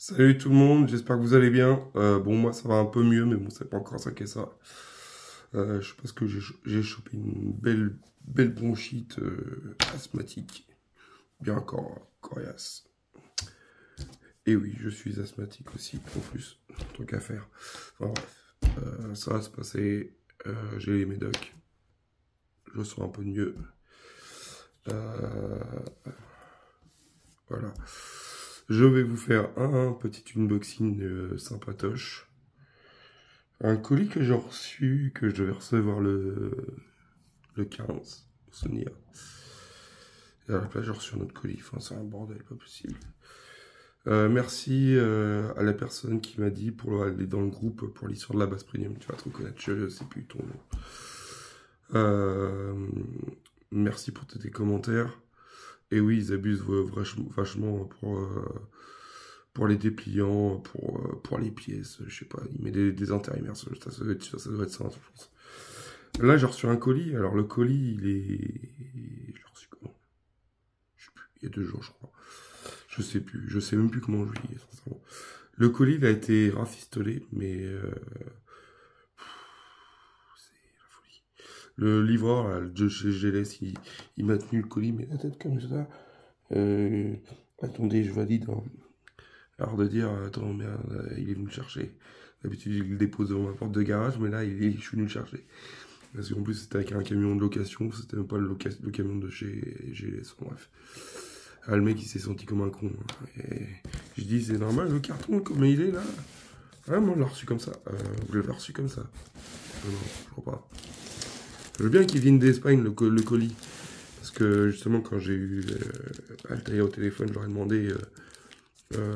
Salut tout le monde, j'espère que vous allez bien. Bon, moi ça va un peu mieux, mais bon, c'est pas encore ça qu'est ça. Je sais pas ce que j'ai chopé une belle bronchite asthmatique, bien coriace. Et oui, je suis asthmatique aussi, en plus, tant qu'à faire. Enfin bref, ça va se passer. J'ai les médocs, je sens un peu mieux. Euh, voilà. Je vais vous faire un petit unboxing sympatoche. Un colis que j'ai reçu, que je devais recevoir le 15, pour souvenir. Et à la place, j'ai reçu un autre colis. Enfin, c'est un bordel, pas possible. Merci à la personne qui m'a dit pour aller dans le groupe pour l'histoire de la base premium. Tu vas te reconnaître, je sais plus ton nom. Merci pour tous tes commentaires. Et oui, ils abusent vachement pour les dépliants, pour les pièces, je sais pas, il met des intérimaires, ça doit être ça, je pense. Là, j'ai reçu un colis, alors le colis, il est... J'ai reçu comment? Je sais plus, il y a 2 jours, je crois. Je sais même plus comment je lis, sincèrement. Le colis, il a été rafistolé, mais... c'est la folie. Le livreur, là, de chez GLS, il m'a tenu le colis, mais la tête comme ça. Attendez, je valide, hein. Alors de dire, attends, merde, il est venu le chercher. D'habitude, il le dépose devant ma porte de garage, mais là, je suis venu le chercher. Parce qu'en plus, c'était avec un camion de location, c'était même pas le camion de chez GLS, bref. Ah, le mec, il s'est senti comme un con. Et je dis, c'est normal, le carton, comme il est, là. Ah, moi, on l'a reçu comme ça. Vous l'avez reçu comme ça. Non, je crois pas. Je veux bien qu'il vienne d'Espagne, le colis. Parce que, justement, quand j'ai eu Altaïa au téléphone, je leur ai demandé...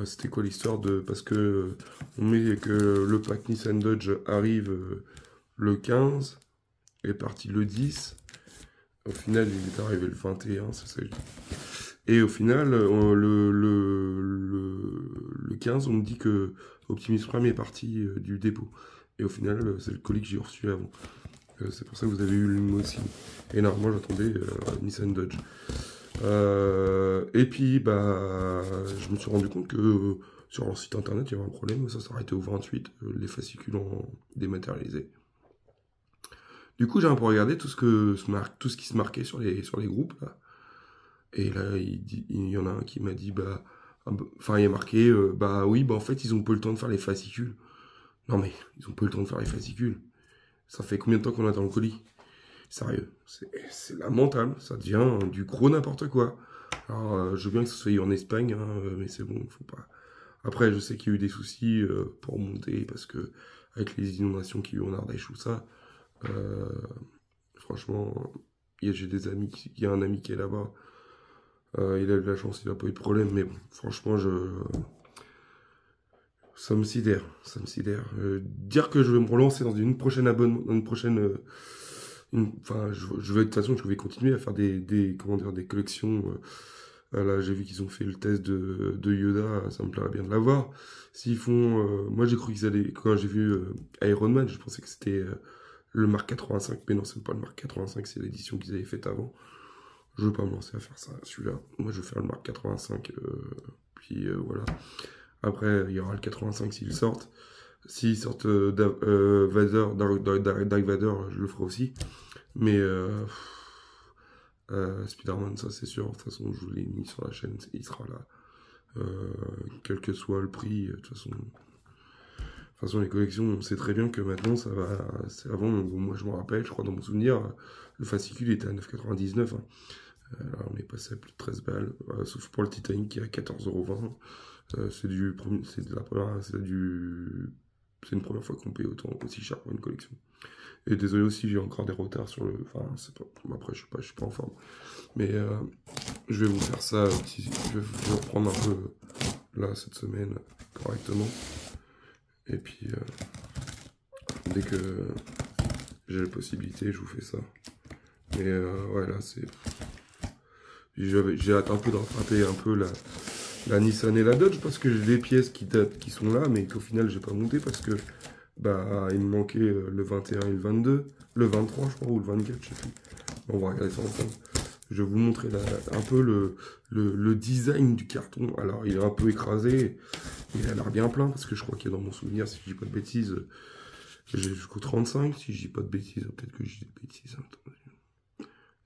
c'était quoi l'histoire de... Parce que on met que le pack Nissan Dodge arrive le 15, est parti le 10. Au final, il est arrivé le 21, c'est ça que je dis. Et au final, le 15, on me dit que Optimus Prime est parti du dépôt. Et au final, c'est le colis que j'ai reçu avant. C'est pour ça que vous avez eu le mot aussi. Et normalement, j'attendais Nissan Dodge. Et puis, bah, je me suis rendu compte que sur leur site internet, il y avait un problème. Ça s'arrêtait au 28, les fascicules en dématérialisé. Du coup, j'ai un peu regardé tout ce qui se marquait sur les groupes, là. Et là, il y en a un qui m'a dit, bah, enfin, il y a marqué, bah oui, bah en fait, ils ont pas le temps de faire les fascicules. Non mais, ils ont pas le temps de faire les fascicules. Ça fait combien de temps qu'on attend le colis? Sérieux, c'est lamentable, ça devient du gros n'importe quoi. Alors, je veux bien que ce soit en Espagne, hein, mais c'est bon, faut pas... Après, je sais qu'il y a eu des soucis pour monter, parce que avec les inondations qu'il y a eu en Ardèche ou ça, franchement, j'ai des amis, il y a un ami qui est là-bas, il a eu de la chance, il n'a pas eu de problème, mais bon, franchement, ça me sidère, ça me sidère. Dire que je vais me relancer dans une prochaine abonnement, dans une prochaine... Enfin, je vais de toute façon, je vais continuer à faire comment dire, des collections. Là, j'ai vu qu'ils ont fait le test de Yoda, ça me plairait bien de l'avoir. S'ils font, moi j'ai cru qu'ils allaient, quand j'ai vu Iron Man, je pensais que c'était le Mark 85, mais non, c'est pas le Mark 85, c'est l'édition qu'ils avaient faite avant. Je veux pas me lancer à faire ça, celui-là. Moi, je vais faire le Mark 85, puis voilà. Après, il y aura le 85 s'ils sortent. S'ils sortent Dark Vader, je le ferai aussi. Mais Spider-Man, ça c'est sûr. De toute façon, je vous l'ai mis sur la chaîne, il sera là. Quel que soit le prix, de toute façon, les collections, on sait très bien que maintenant, ça va... Avant, moi je me rappelle, je crois dans mon souvenir, le fascicule était à 9,99 €. Hein. Là, on est passé à plus de 13 balles, sauf pour le Titanic qui est à 14,20 €. C'est une première fois qu'on paye aussi cher pour une collection. Et désolé aussi, j'ai encore des retards sur le... Enfin, c'est pas... Après, je suis pas en forme. Mais je vais vous faire ça, je vais reprendre un peu, là, cette semaine, correctement. Et puis, dès que j'ai la possibilité, je vous fais ça. Mais ouais, là, c'est... J'ai hâte un peu de rattraper un peu la Nissan et la Dodge, parce que j'ai des pièces qui sont là, mais qu'au final, j'ai pas monté, parce que... Bah, il me manquait le 21 et le 22, le 23 je crois, ou le 24, je sais plus. On va regarder ça ensemble. Je vais vous montrer un peu le design du carton. Alors, il est un peu écrasé. Il a l'air bien plein, parce que je crois qu'il y a dans mon souvenir, si je dis pas de bêtises, j'ai jusqu'au 35, si je dis pas de bêtises, peut-être que je dis des bêtises.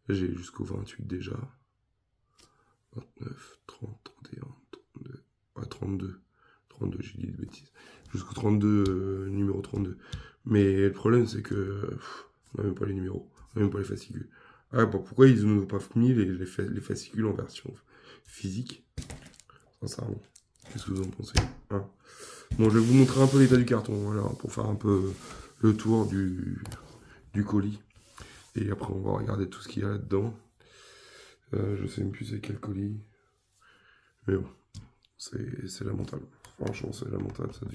J'ai jusqu'au 28 déjà. 29, 30, 31, 32. Ouais, 32. 32, j'ai dit des bêtises. Jusqu'au 32, numéro 32. Mais le problème, c'est que on n'a même pas les numéros, on n'a même pas les fascicules. Ah, bon, pourquoi ils n'ont pas mis les fascicules en version physique? Sincèrement. Qu'est-ce que vous en pensez, hein? Bon, je vais vous montrer un peu l'état du carton, voilà, pour faire un peu le tour du colis. Et après, on va regarder tout ce qu'il y a là-dedans. Je sais même plus c'est quel colis. Mais bon, c'est lamentable. Franchement, c'est lamentable, ça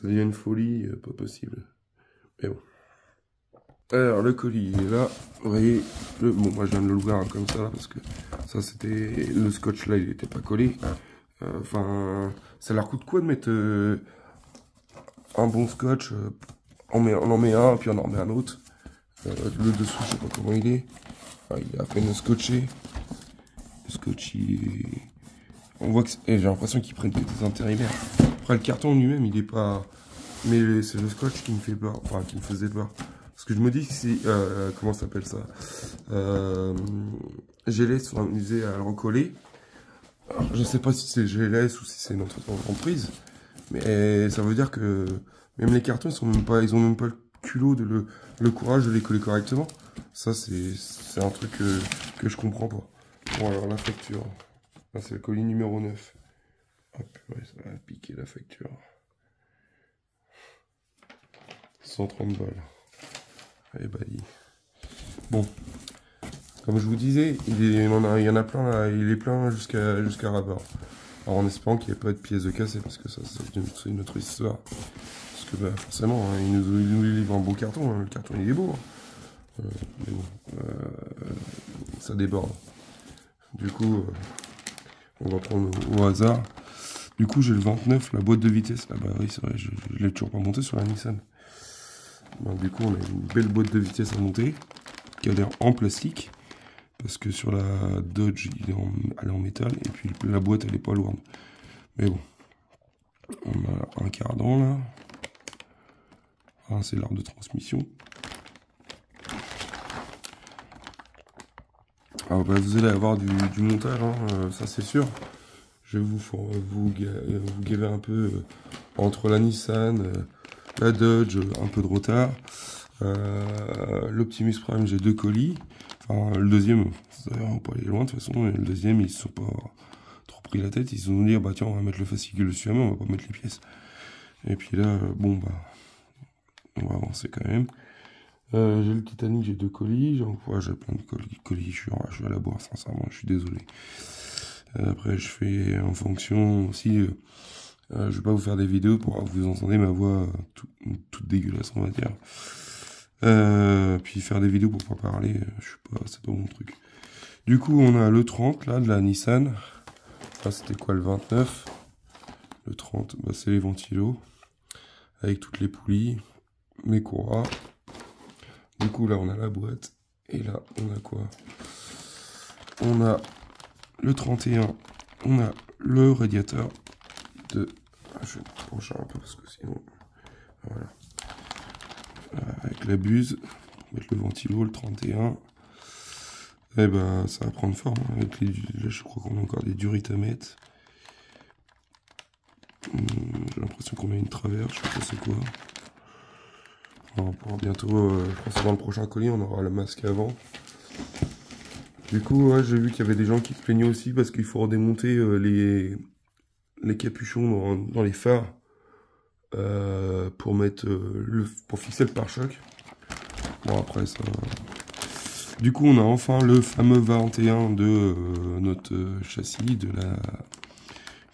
devient une folie, pas possible. Mais bon. Alors, le colis, il est là. Vous voyez, bon, moi, je viens de l'ouvrir comme ça, parce que ça, c'était... Le scotch, là, il n'était pas collé. Enfin, ça leur coûte quoi de mettre un bon scotch? On en met un, puis on en remet un autre. Le dessous, je sais pas comment il est. Enfin, il est à peine scotché. Le scotch, on voit que j'ai l'impression qu'ils prennent que des intérimaires. Après, le carton lui-même, il est pas... Mais c'est le scotch qui me fait peur. Enfin, qui me faisait peur. Parce que je me dis que c'est... comment ça s'appelle ça? GLS sont amusés à le recoller. Alors, je sais pas si c'est GLS ou si c'est notre entreprise. Mais ça veut dire que... Même les cartons, ils ont même pas le culot, le courage de les coller correctement. Ça, c'est un truc que je comprends pas. Bon, alors la facture. Là, c'est le colis numéro 9. Hop, ouais, ça va piquer la facture. 130 balles. Allez, bah, bon. Comme je vous disais, il y en a plein là, il est plein jusqu'à ras-bord. Alors en espérant qu'il n'y ait pas de pièces de cassées, parce que ça c'est une autre histoire. Parce que bah, forcément, hein, ils nous livrent un beau carton, hein, le carton il est beau. Hein. Mais bon, ça déborde. Du coup, on va prendre au hasard. Du coup, j'ai le 29, la boîte de vitesse. Ah bah oui, c'est vrai, je l'ai toujours pas monté sur la Nissan. Bon, du coup, on a une belle boîte de vitesse à monter, qui a l'air en plastique. Parce que sur la Dodge, elle est en métal, et puis la boîte, elle est pas lourde. Mais bon, on a un cardan là. Ah, c'est l'arbre de transmission. Alors, bah, vous allez avoir du montage, hein, ça c'est sûr. Je vais vous gaver un peu entre la Nissan, la Dodge, un peu de retard. L'Optimus Prime, j'ai 2 colis. Enfin, le deuxième, on va pas aller loin de toute façon. Le deuxième, ils se sont pas trop pris la tête. Ils se sont dit, bah tiens, on va mettre le fascicule dessus, mais on va pas mettre les pièces. Et puis là, bon, bah, on va avancer quand même. J'ai le Titanic, j'ai 2 colis. J'ai plein de colis. Je suis à la boire, sincèrement, je suis désolé. Après, je fais en fonction aussi. Je vais pas vous faire des vidéos pour que vous entendez ma voix toute dégueulasse, on va dire. Puis faire des vidéos pour pas parler, je sais pas, c'est pas mon truc. Du coup, on a le 30 là de la Nissan. Là, c'était quoi le 29? Le 30, bah, c'est les ventilos avec toutes les poulies, mes courroies. Du coup, là, on a la boîte. Et là, on a quoi? On a le 31, on a le radiateur de... je vais me pencher un peu parce que sinon... Voilà. Avec la buse, mettre le ventilo, le 31. Et ben, ça va prendre forme. Avec là, je crois qu'on a encore des durites à mettre. J'ai l'impression qu'on a une traverse, je sais pas c'est quoi. On va pouvoir bientôt, je pense que dans le prochain colis, on aura le masque avant. Du coup, ouais, j'ai vu qu'il y avait des gens qui se plaignaient aussi parce qu'il faut redémonter les capuchons dans les phares pour mettre pour fixer le pare-choc. Bon, après ça. Du coup, on a enfin le fameux 21 de notre châssis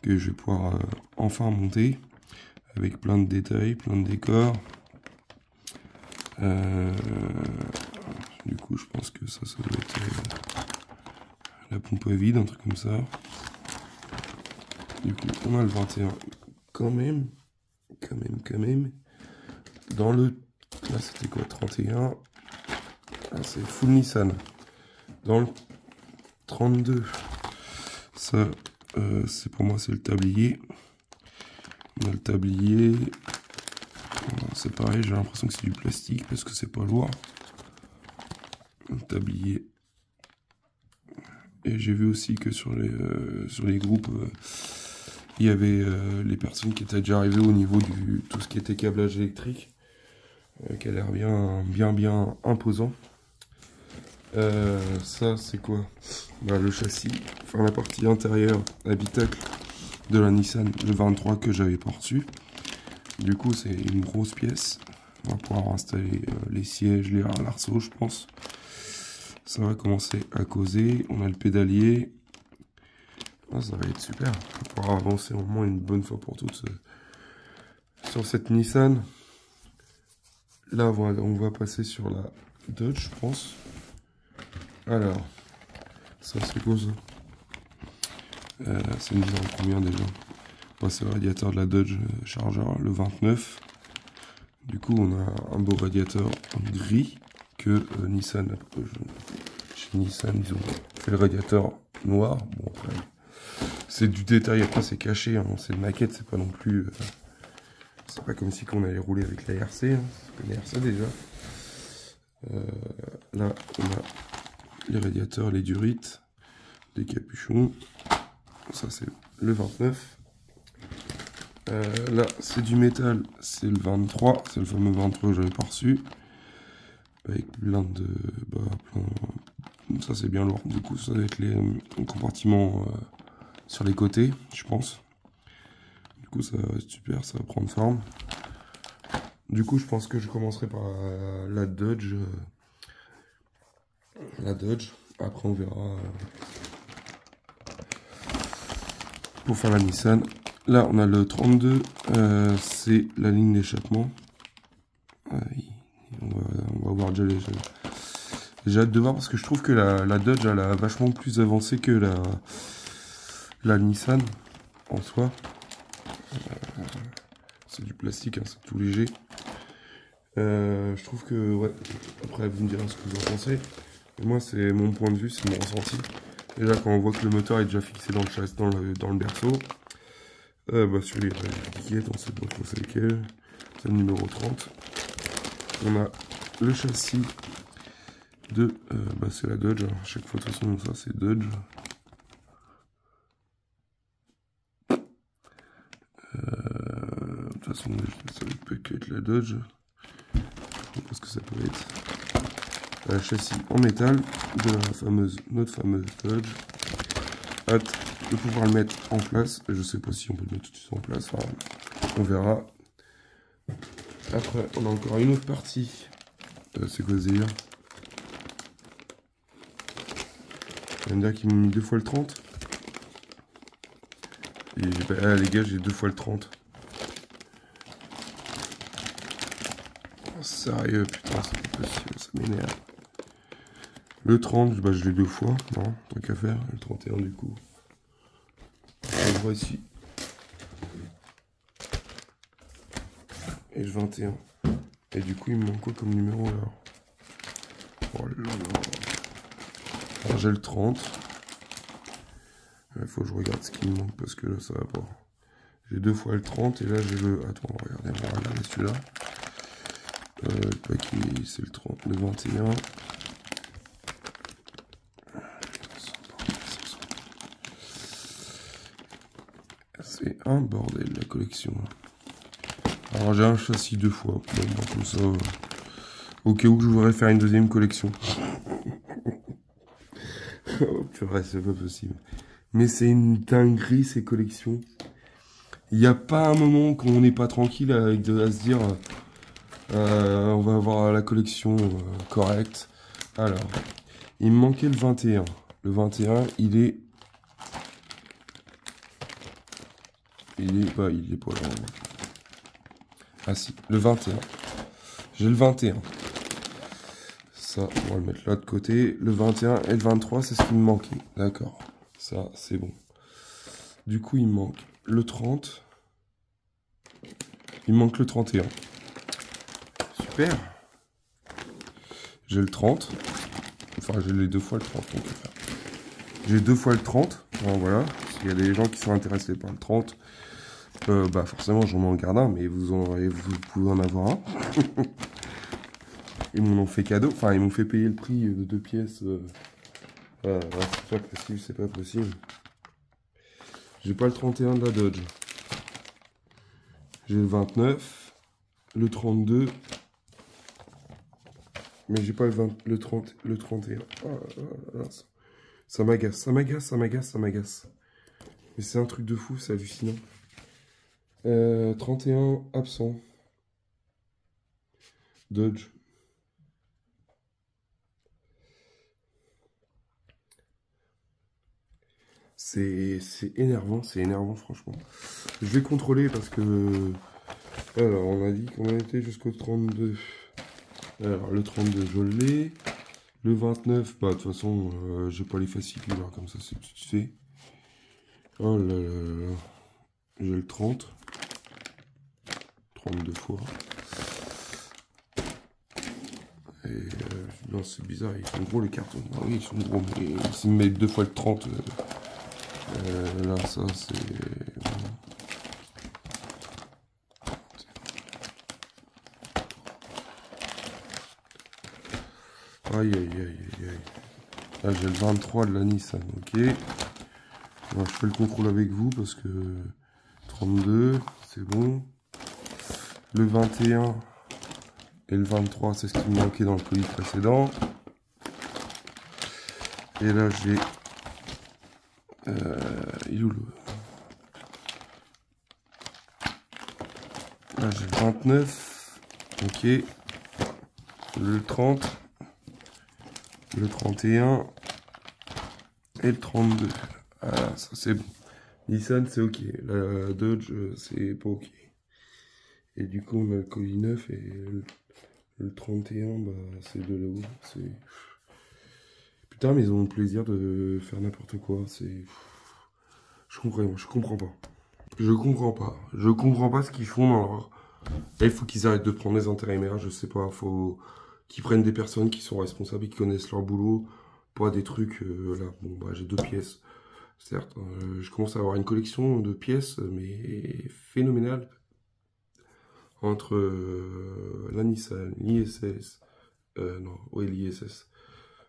que je vais pouvoir enfin monter avec plein de détails, plein de décors. Du coup, je pense que ça doit être la pompe à vide, un truc comme ça. Du coup, on a le 21 quand même. Dans le... Là, c'était quoi, 31. Ah, c'est full Nissan. Dans le 32, ça, c'est pour moi, c'est le tablier. On a le tablier. C'est pareil, j'ai l'impression que c'est du plastique parce que c'est pas lourd. Le tablier. Et j'ai vu aussi que sur les groupes, il y avait les personnes qui étaient déjà arrivées au niveau du tout ce qui était câblage électrique, qui a l'air bien imposant. Ça c'est quoi? Bah, le châssis, enfin la partie intérieure, habitacle de la Nissan, le 23 que j'avais pas reçu. Du coup c'est une grosse pièce. On va pouvoir installer les sièges, les l'arceau je pense. Ça va commencer à causer. On a le pédalier. Ah, ça va être super. On va pouvoir avancer au moins une bonne fois pour toutes sur cette Nissan. Là, on va passer sur la Dodge, je pense. Alors, ça c'est quoi ça? C'est une mise en combien déjà? C'est le radiateur de la Dodge Charger, le 29. Du coup, on a un beau radiateur gris que Nissan. Chez Nissan, ils ont fait le radiateur noir. Bon, après, c'est du détail, après c'est caché, hein. C'est une maquette, c'est pas non plus. C'est pas comme si on allait rouler avec la RC, hein. C'est la RC déjà. Là, on a les radiateurs, les durites, les capuchons. Ça, c'est le 29. Là, c'est du métal, c'est le 23. C'est le fameux 23 que j'avais pas reçu. Avec plein de. Ça, c'est bien lourd. Du coup, ça va être les compartiments sur les côtés, je pense. Du coup, ça va être super, ça va prendre forme. Du coup, je pense que je commencerai par la Dodge. Après, on verra pour faire la Nissan. Là, on a le 32. C'est la ligne d'échappement. On va voir déjà les. J'ai hâte de voir parce que je trouve que la Dodge elle a vachement plus avancé que la Nissan en soi. C'est du plastique, hein, c'est tout léger. Je trouve que, ouais, après vous me direz ce que vous en pensez. Et moi, c'est mon point de vue, c'est mon ressenti. Déjà, quand on voit que le moteur est déjà fixé dans le châssis, dans le berceau, sur les étiquettes, on sait pas trop c'est lequel. C'est le numéro 30. On a le châssis de. C'est la Dodge. À chaque fois, de toute façon, ça c'est Dodge. De toute façon, ça peut que être la Dodge. Je pense que ça peut être. Châssis en métal de notre fameuse Dodge. Hâte de pouvoir le mettre en place. Je sais pas si on peut le mettre tout de suite en place. Enfin, on verra. Après, on a encore une autre partie. C'est quoi ce délire? On va me dire qu'ils m'ont mis 2 fois le 30. Et les gars, j'ai 2 fois le 30. Oh, sérieux, putain, c'est pas possible, ça m'énerve. Le 30, je l'ai 2 fois, non, tant qu'à faire. Le 31 du coup. On le voit ici. Et le 21. Et du coup, il me manque quoi comme numéro là? Oh là là. Alors j'ai le 30. Il faut que je regarde ce qui me manque parce que là ça va pas. J'ai 2 fois le 30 et là j'ai le. Attends, regardez, on va regarder celui-là. Le paquet, c'est le 30, le 21. C'est un bordel la collection. Alors j'ai un châssis 2 fois. Bon, comme ça, au cas où je voudrais faire une deuxième collection. Oh purée, c'est pas possible. Mais c'est une dinguerie ces collections. Il n'y a pas un moment qu'on n'est pas tranquille à se dire on va avoir la collection correcte. Alors, il me manquait le 21. Le 21, il est pas là. Ah si, le 21. J'ai le 21. Ça, on va le mettre là de côté. Le 21 et le 23, c'est ce qui me manquait. D'accord. Ça, c'est bon. Du coup, il me manque le 30. Il me manque le 31. Super. J'ai le 30. Enfin, j'ai les 2 fois le 30. J'ai 2 fois le 30. Bon, voilà. Il y a des gens qui sont intéressés par le 30. Bah forcément j'en en garde un, mais vous pouvez en avoir un. Ils m'en ont fait cadeau, enfin ils m'ont fait payer le prix de 2 pièces. C'est pas possible, c'est pas possible. J'ai pas le 31 de la Dodge. J'ai le 29, le 32, mais j'ai pas le 30, le 31. Ça m'agace, ça m'agace, ça m'agace, ça m'agace. Mais c'est un truc de fou, c'est hallucinant. 31 absent. Dodge. C'est énervant franchement. Je vais contrôler parce que... Alors, on a dit qu'on en était jusqu'au 32. Alors, le 32, je l'ai. Le 29, bah, de toute façon, j'ai pas les fascicules, alors, comme ça, c'est tu sais. Oh là là là là. J'ai le 30. 32 fois. Et non, c'est bizarre, ils sont gros les cartons. Ah oui, ils sont gros, mais s'ils me mettent 2 fois le 30, là, ça, c'est... Aïe, aïe, aïe, aïe, aïe. Là, j'ai le 23 de la Nissan, ok. Alors, je fais le contrôle avec vous parce que 32, c'est bon. Le 21 et le 23, c'est ce qui me manquait dans le colis précédent. Et là, j'ai... il est où le... Là, j'ai le 29. Ok. Le 30. Le 31. Et le 32. Ah, ça c'est bon. Nissan, c'est ok. La Dodge, c'est pas ok. Et du coup, on a le colis 9 et le 31, bah, c'est de là-haut. C'est... Putain, mais ils ont le plaisir de faire n'importe quoi. C'est... Je comprends pas. Je comprends pas. Je comprends pas ce qu'ils font dans leur... Là, il faut qu'ils arrêtent de prendre les intérimaires, je sais pas. Faut qu'ils prennent des personnes qui sont responsables et qui connaissent leur boulot. Pas des trucs, là. Bon, bah, j'ai 2 pièces. Certes, je commence à avoir une collection de pièces, mais phénoménale. Entre la Nissan, l'ISS, non, ouais, l'ISS.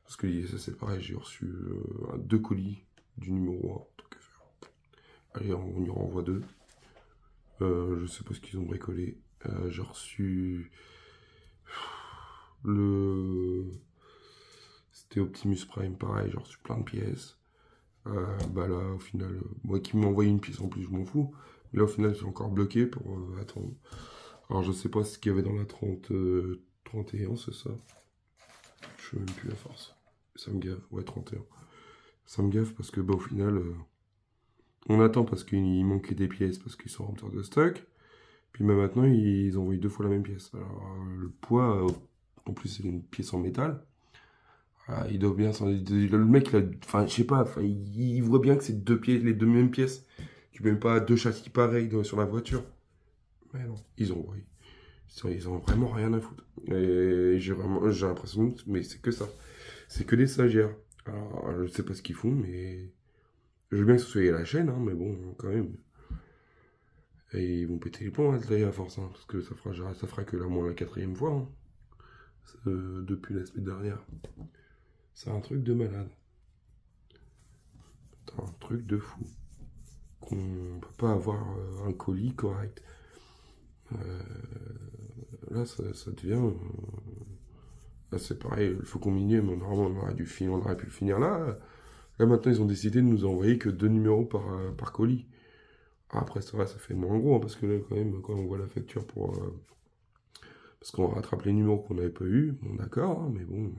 Parce que l'ISS, c'est pareil, j'ai reçu 2 colis du numéro 1. Tant que faire. Allez, on y renvoie 2. Je sais pas ce qu'ils ont bricolé. J'ai reçu C'était Optimus Prime, pareil, j'ai reçu plein de pièces. Bah là, au final, moi qui m'ai envoyé une pièce en plus, je m'en fous. Mais là, au final, j'ai encore bloqué pour attendre. Alors, je sais pas ce qu'il y avait dans la 31, c'est ça? Je sais même plus la force. Ça me gave, ouais, 31. Ça me gave parce que, bah, au final, on attend parce qu'il manquait des pièces, parce qu'ils sont en rupture de stock. Puis bah, maintenant, ils envoient 2 fois la même pièce. Alors, le poids, en plus, c'est une pièce en métal. Ah, il doit bien le mec, enfin, je sais pas, enfin, il voit bien que c'est les 2 mêmes pièces. Tu mets pas 2 châssis pareils sur la voiture. Mais non, ils ont vraiment rien à foutre. Et j'ai l'impression, mais c'est que ça. C'est que des stagiaires. Alors, je sais pas ce qu'ils font, mais je veux bien que ce soit à la chaîne, hein, mais bon, quand même. Et ils vont péter les plombs, là, à force, hein, parce que ça fera que moins la 4e fois, hein, depuis la semaine dernière. C'est un truc de malade. C'est un truc de fou. Qu'on peut pas avoir un colis correct. Là, ça devient... là, c'est pareil, le Faucon Minier, mais normalement, on aurait pu le finir là. Là, maintenant, ils ont décidé de nous envoyer que 2 numéros par colis. Après, c'est vrai, ça fait moins gros, hein, parce que là, quand même, quand on voit la facture pour... parce qu'on rattrape les numéros qu'on n'avait pas eu, bon, d'accord, hein, mais bon...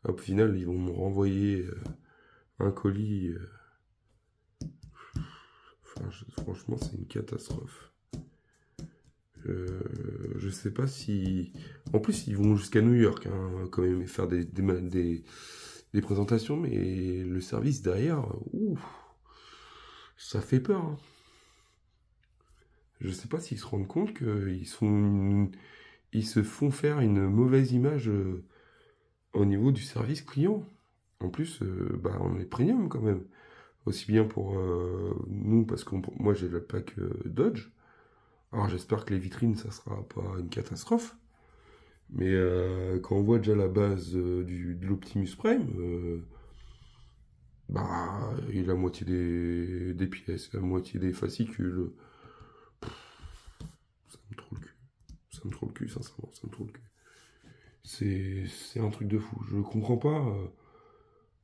Au final, ils vont me renvoyer un colis... Enfin, franchement, c'est une catastrophe. Je sais pas si... En plus, ils vont jusqu'à New York, hein, quand même, et faire des présentations, mais le service derrière, ouf, ça fait peur. Hein. Je sais pas s'ils se rendent compte ils se font faire une mauvaise image au niveau du service client. En plus, bah, on est premium quand même. Aussi bien pour nous, parce que moi j'ai le pack Dodge. Alors j'espère que les vitrines, ça sera pas une catastrophe. Mais quand on voit déjà la base de l'Optimus Prime, bah, il a la moitié des pièces, la moitié des fascicules. Ça me trouve le cul. Ça me trouve le cul, sincèrement, ça me trouve le cul. C'est un truc de fou. Je comprends pas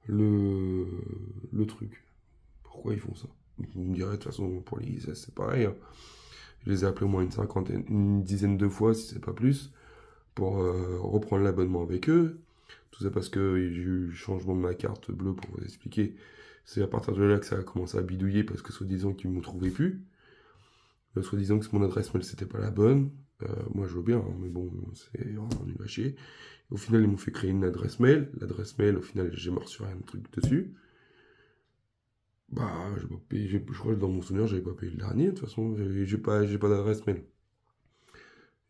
le truc. Pourquoi ils font ça? Vous me direz, de toute façon, pour les ISS, c'est pareil. Hein. Je les ai appelés au moins une dizaine de fois, si c'est pas plus, pour reprendre l'abonnement avec eux. Tout ça parce que j'ai eu le changement de ma carte bleue, pour vous expliquer. C'est à partir de là que ça a commencé à bidouiller, parce que soi-disant qu'ils ne me trouvaient plus. Soi-disant que mon adresse mail, c'était pas la bonne. Moi, je veux bien, hein, mais bon, c'est vraiment nul à chier. Au final, ils m'ont fait créer une adresse mail. L'adresse mail, au final, j'ai reçu un truc dessus. Bah, j'ai pas payé, je crois que dans mon souvenir, j'avais pas payé le dernier. De toute façon, j'ai pas d'adresse mail.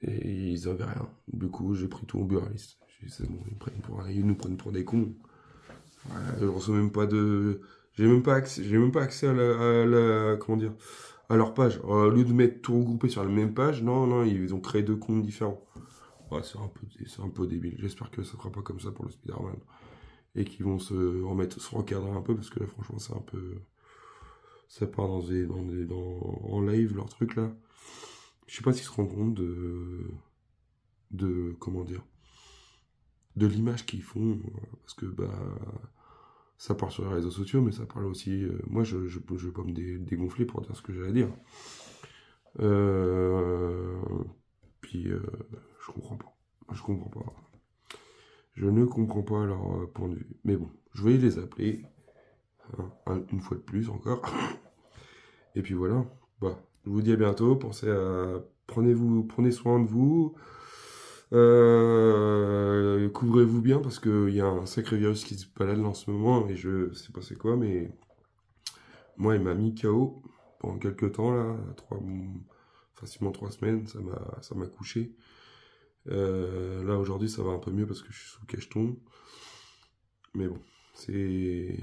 Et ils avaient rien. Du coup, j'ai pris tout au buraliste. J'ai dit, c'est bon, ils nous prennent pour des cons. Ouais, je reçois même pas de. J'ai même pas accès comment dire, à leur page. Au lieu de mettre tout regroupé sur la même page, non, ils ont créé deux comptes différents. Ouais, c'est un peu débile. J'espère que ça sera pas comme ça pour le Spider-Man. Et qu'ils vont se recadrer un peu, parce que là, franchement, c'est un peu. Ça part en live, leur truc là. Je sais pas s'ils se rendent compte comment dire, de l'image qu'ils font, parce que bah ça part sur les réseaux sociaux, mais ça parle aussi. Moi, je vais pas me dégonfler pour dire ce que j'ai à dire. Puis je comprends pas. Je comprends pas. Je ne comprends pas leur point de vue. Mais bon, je vais les appeler une fois de plus encore. Et puis voilà. Bah, je vous dis à bientôt. Pensez à prenez soin de vous. Couvrez-vous bien parce qu'il y a un sacré virus qui se balade en ce moment et je sais pas c'est quoi, mais moi il m'a mis KO pendant quelques temps là, facilement 3 semaines, ça m'a couché. Là aujourd'hui ça va un peu mieux parce que je suis sous cacheton, mais bon c'est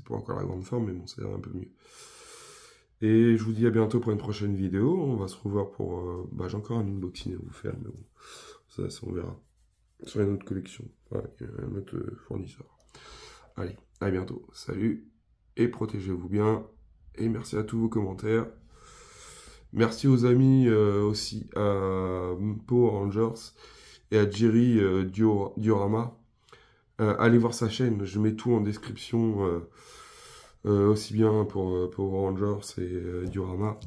pas encore la grande forme, mais bon ça va un peu mieux. Et je vous dis à bientôt pour une prochaine vidéo. On va se revoir pour bah, j'ai encore un unboxing à vous faire, mais bon ça on verra sur une autre collection, un autre fournisseur. Allez, à bientôt. Salut et protégez-vous bien. Et merci à tous vos commentaires. Merci aux amis aussi à Power Rangers et à Jerry Diorama. Allez voir sa chaîne, je mets tout en description, aussi bien pour Power Rangers et Diorama.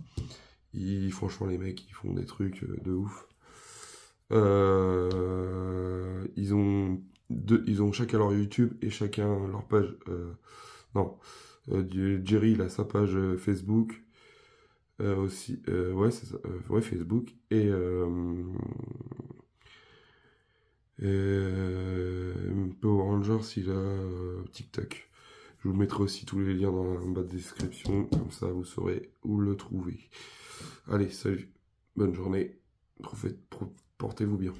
Franchement, les mecs, ils font des trucs de ouf. Ils ont chacun leur YouTube et chacun leur page. Non, Jerry il a sa page Facebook aussi. Ouais, c'est ça, ouais, Facebook et Power Rangers il a TikTok. Je vous mettrai aussi tous les liens dans la bas de description, comme ça vous saurez où le trouver. Allez, salut, bonne journée, portez-vous bien.